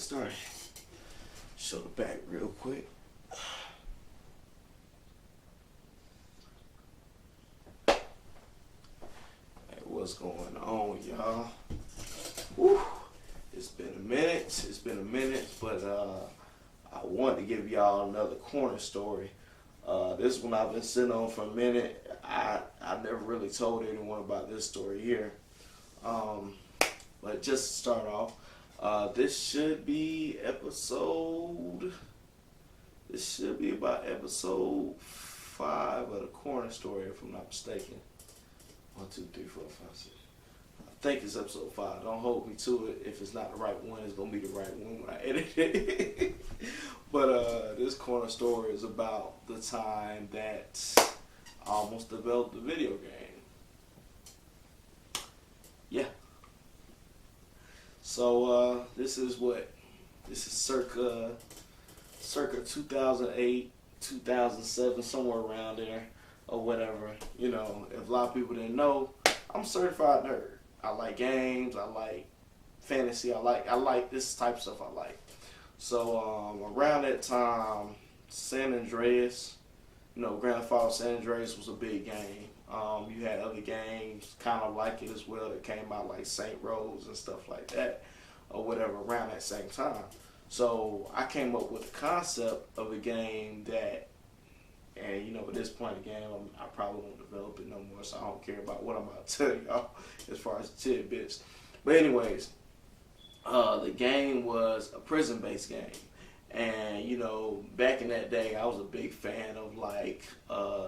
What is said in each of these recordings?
started. Show the back real quick. Hey, what's going on, y'all? Woo. It's been a minute, but I wanted to give y'all another corner story. This one I've been sitting on for a minute. I never really told anyone about this story here. But just to start off, this should be about episode 5 of the corner story, if I'm not mistaken. 1, 2, 3, 4, 5, 6. I think it's episode 5. Don't hold me to it. If it's not the right one, it's gonna be the right one when I edit it. But this corner story is about the time that I almost developed a video game. Yeah. So this is circa 2008, 2007, somewhere around there, or whatever. You know, if a lot of people didn't know, I'm a certified nerd. I like games. I like fantasy. I like this type of stuff. I like. So around that time, San Andreas, Grand Theft Auto San Andreas was a big game. You had other games kind of like it as well that came out, like Saint Rose and stuff like that, or whatever, around that same time. So I came up with the concept of a game that, and at this point in the game, I probably won't develop it no more, so I don't care about what I'm about to tell y'all as far as tidbits. But anyways, the game was a prison-based game. And, back in that day, I was a big fan of,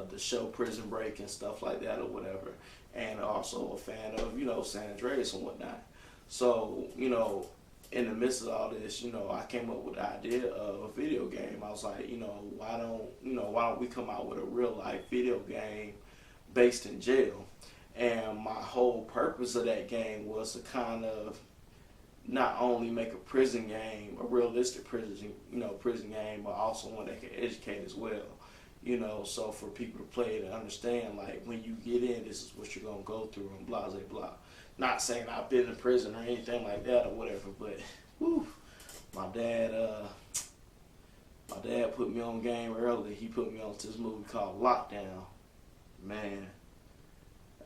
the show Prison Break and stuff like that or whatever. And also a fan of, San Andreas and whatnot. So, in the midst of all this, I came up with the idea of a video game. I was like, why don't we come out with a real-life video game based in jail? And my whole purpose of that game was to kind of not only make a prison game, a realistic prison game, but also one that can educate as well. So for people to play it and understand, like, when you get in, this is what you're going to go through and blah, blah, blah. Not saying I've been in prison or anything like that or whatever, but my dad put me on game early. He put me on to this movie called Lockdown. Man,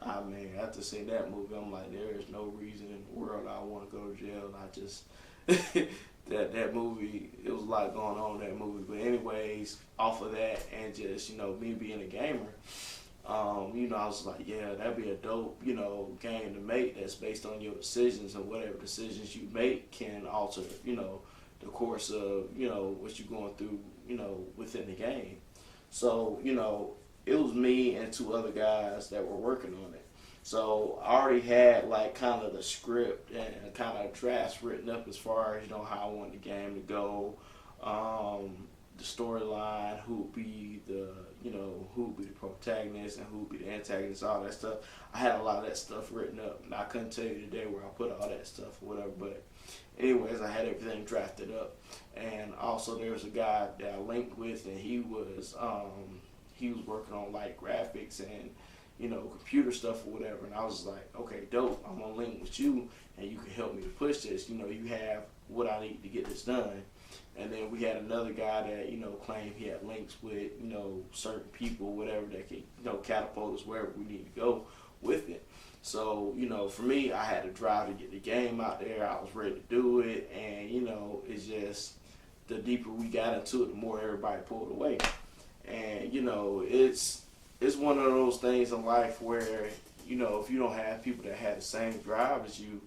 after seeing that movie, I'm like, there is no reason in the world I want to go to jail. And I just, that movie, it was a lot going on in that movie. But anyways, off of that and just, me being a gamer, I was like, yeah, that'd be a dope, game to make that's based on your decisions, and whatever decisions you make can alter, the course of, what you're going through, within the game. So, it was me and 2 other guys that were working on it. So I already had kind of the script and kind of drafts written up as far as, how I wanted the game to go, the storyline, who would be the protagonist and who would be the antagonist, all that stuff. I had a lot of that stuff written up, and I couldn't tell you today where I put all that stuff or whatever, but anyways, I had everything drafted up. And also there was a guy that I linked with, and he was working on graphics and computer stuff or whatever, and I was like, okay, dope, I'm gonna link with you and you can help me to push this. You have what I need to get this done. And then we had another guy that, claimed he had links with, certain people, whatever, that could, catapult us wherever we need to go with it. So, for me, I had to drive to get the game out there. I was ready to do it. And, it's just, the deeper we got into it, the more everybody pulled away. And, it's one of those things in life where, if you don't have people that have the same drive as you,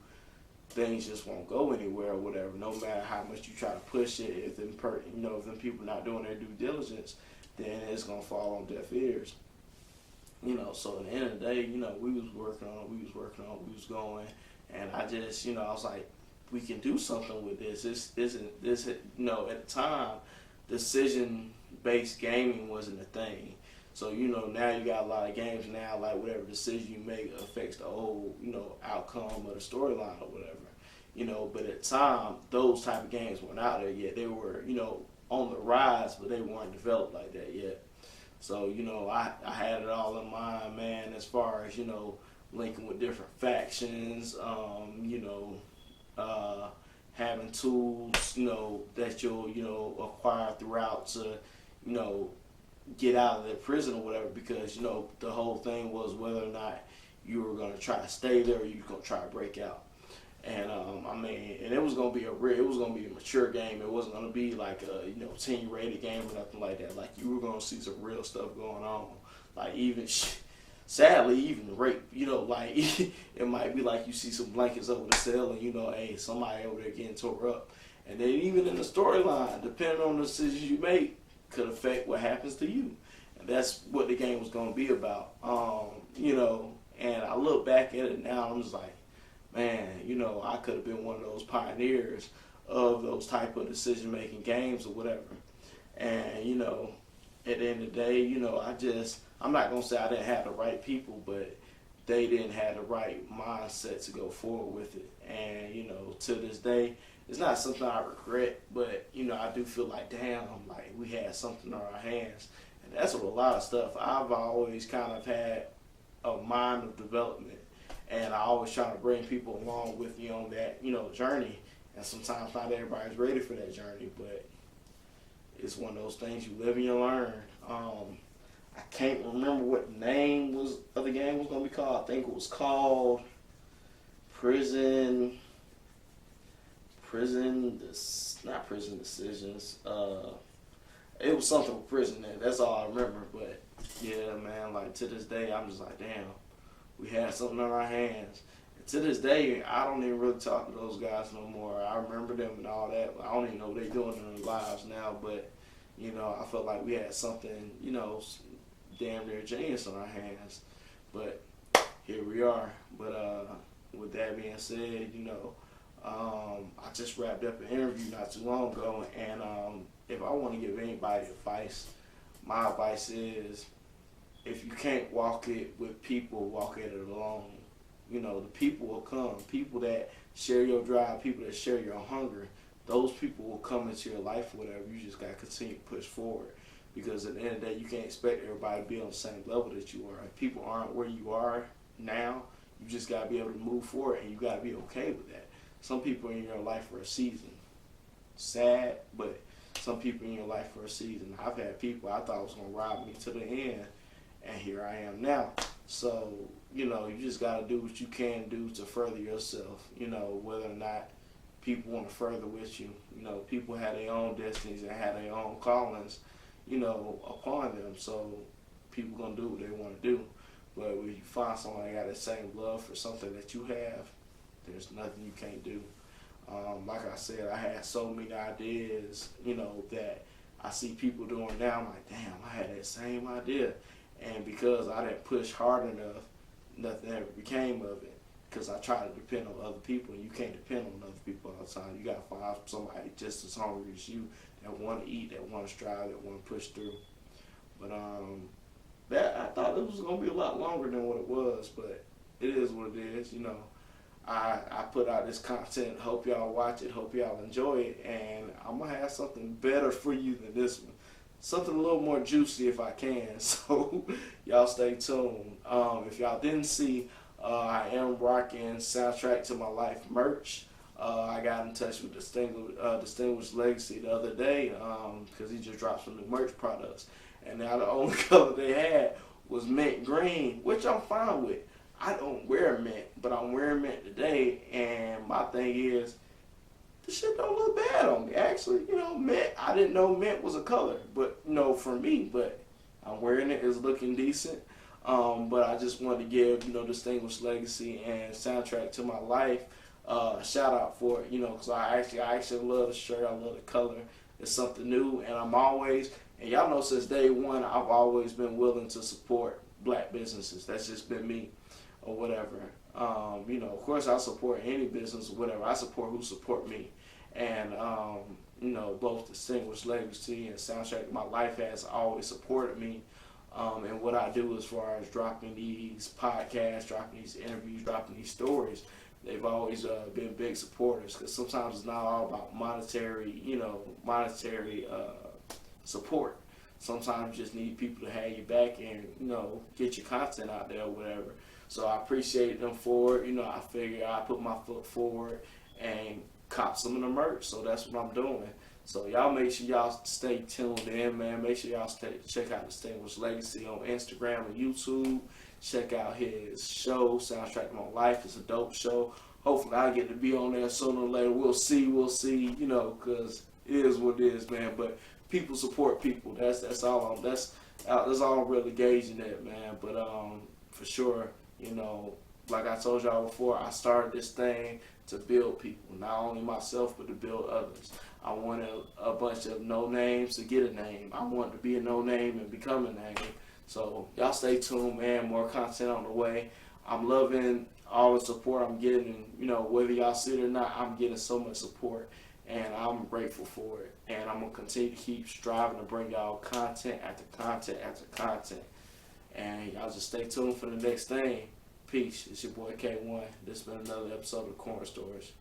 things just won't go anywhere or whatever. No matter how much you try to push it, if them people not doing their due diligence, then it's gonna fall on deaf ears. So at the end of the day, we was working on, we was going, and I just, I was like, we can do something with this. This at the time, decision-based gaming wasn't a thing. So, now you got a lot of games now, like whatever decision you make affects the whole, outcome of the storyline or whatever. But at the time, those type of games weren't out there yet. They were, on the rise, but they weren't developed like that yet. So, I had it all in mind, man, as far as, linking with different factions, having tools, that you'll, acquire throughout to, you know, get out of that prison or whatever, because, the whole thing was whether or not you were going to try to stay there or you were going to try to break out. And and it was gonna be it was gonna be a mature game. It wasn't gonna be like a 10 rated game or nothing like that. Like, you were gonna see some real stuff going on. Like, even sadly, even rape. Like it might be like you see some blankets over the cell and hey, somebody over there getting tore up. And then even in the storyline, depending on the decisions you make, could affect what happens to you. And that's what the game was gonna be about. And I look back at it now, I'm just like, man, I could have been one of those pioneers of those type of decision-making games or whatever. And, at the end of the day, I'm not going to say I didn't have the right people, but they didn't have the right mindset to go forward with it. And, to this day, it's not something I regret, but, I do feel like, damn, like we had something on our hands. And that's with a lot of stuff. I've always kind of had a mind of development, and I always try to bring people along with me on that, journey. And sometimes not everybody's ready for that journey, but it's one of those things you live and you learn. I can't remember what the name of the game was going to be called. I think it was called not Prison Decisions. It was something with prison there. That's all I remember. But yeah, man, like to this day, I'm just like, damn, we had something on our hands. And to this day, I don't even really talk to those guys no more. I remember them and all that, but I don't even know what they're doing in their lives now. But I felt like we had something, damn near genius on our hands. But here we are. But with that being said, I just wrapped up an interview not too long ago, and if I want to give anybody advice, my advice is, if you can't walk it with people, walk it alone. The people will come. People that share your drive, people that share your hunger, those people will come into your life or whatever. You just got to continue to push forward. Because at the end of the day, you can't expect everybody to be on the same level that you are. If people aren't where you are now, you just got to be able to move forward, and you got to be okay with that. Some people in your life for a season. Sad, but some people in your life for a season. I've had people I thought was going to rob me to the end, and here I am now. So, you just got to do what you can do to further yourself, whether or not people want to further with you. People have their own destinies and have their own callings, upon them. So people going to do what they want to do. But when you find someone that got the same love for something that you have, there's nothing you can't do. Like I said, I had so many ideas, that I see people doing now. I'm like, damn, I had that same idea. And because I didn't push hard enough, nothing ever became of it. Because I try to depend on other people, and you can't depend on other people all the time. You got to find somebody just as hungry as you that want to eat, that want to strive, that want to push through. But that I thought it was going to be a lot longer than what it was, but it is what it is, I put out this content, hope y'all watch it, hope y'all enjoy it, and I'm going to have something better for you than this one. Something a little more juicy if I can, so y'all stay tuned. If y'all didn't see, I am rocking Soundtrack to My Life merch. I got in touch with Distinguished Legacy the other day because he just dropped some new merch products. And now the only color they had was mint green, which I'm fine with. I don't wear mint, but I'm wearing mint today, and my thing is, this shit don't look bad on me. Actually, mint, I didn't know mint was a color, but for me, but I'm wearing it, it's looking decent. But I just wanted to give, Distinguished Legacy and Soundtrack to My Life shout out for it, because I actually love the shirt, I love the color. It's something new, and I'm always, and y'all know since day one, I've always been willing to support black businesses. That's just been me, or whatever. Of course I support any business or whatever. I support who support me. And, both Distinguished Legacy and Soundtrack to My Life has always supported me. And what I do as far as dropping these podcasts, dropping these interviews, dropping these stories, they've always been big supporters, because sometimes it's not all about monetary support. Sometimes you just need people to have you back and, get your content out there or whatever. So I appreciate them for it. I figure I put my foot forward and cop some of the merch. So that's what I'm doing. So y'all make sure y'all stay tuned in, man. Make sure y'all check out Distinguished Legacy on Instagram and YouTube. Check out his show, Soundtrack to My Life. It's a dope show. Hopefully I get to be on there sooner or later. We'll see, you know, because it is what it is, man. But people support people. That's all that's all I'm really gauging at, man. But for sure, you know, like I told y'all before, I started this thing to build people, not only myself, but to build others. I wanted a bunch of no names to get a name. I wanted to be a no name and become a name. So y'all stay tuned, man. More content on the way. I'm loving all the support I'm getting. You know, whether y'all see it or not, I'm getting so much support, and I'm grateful for it. And I'm gonna continue to keep striving to bring y'all content after content after content. And y'all just stay tuned for the next thing. Peace. It's your boy K1. This has been another episode of Corner Stories.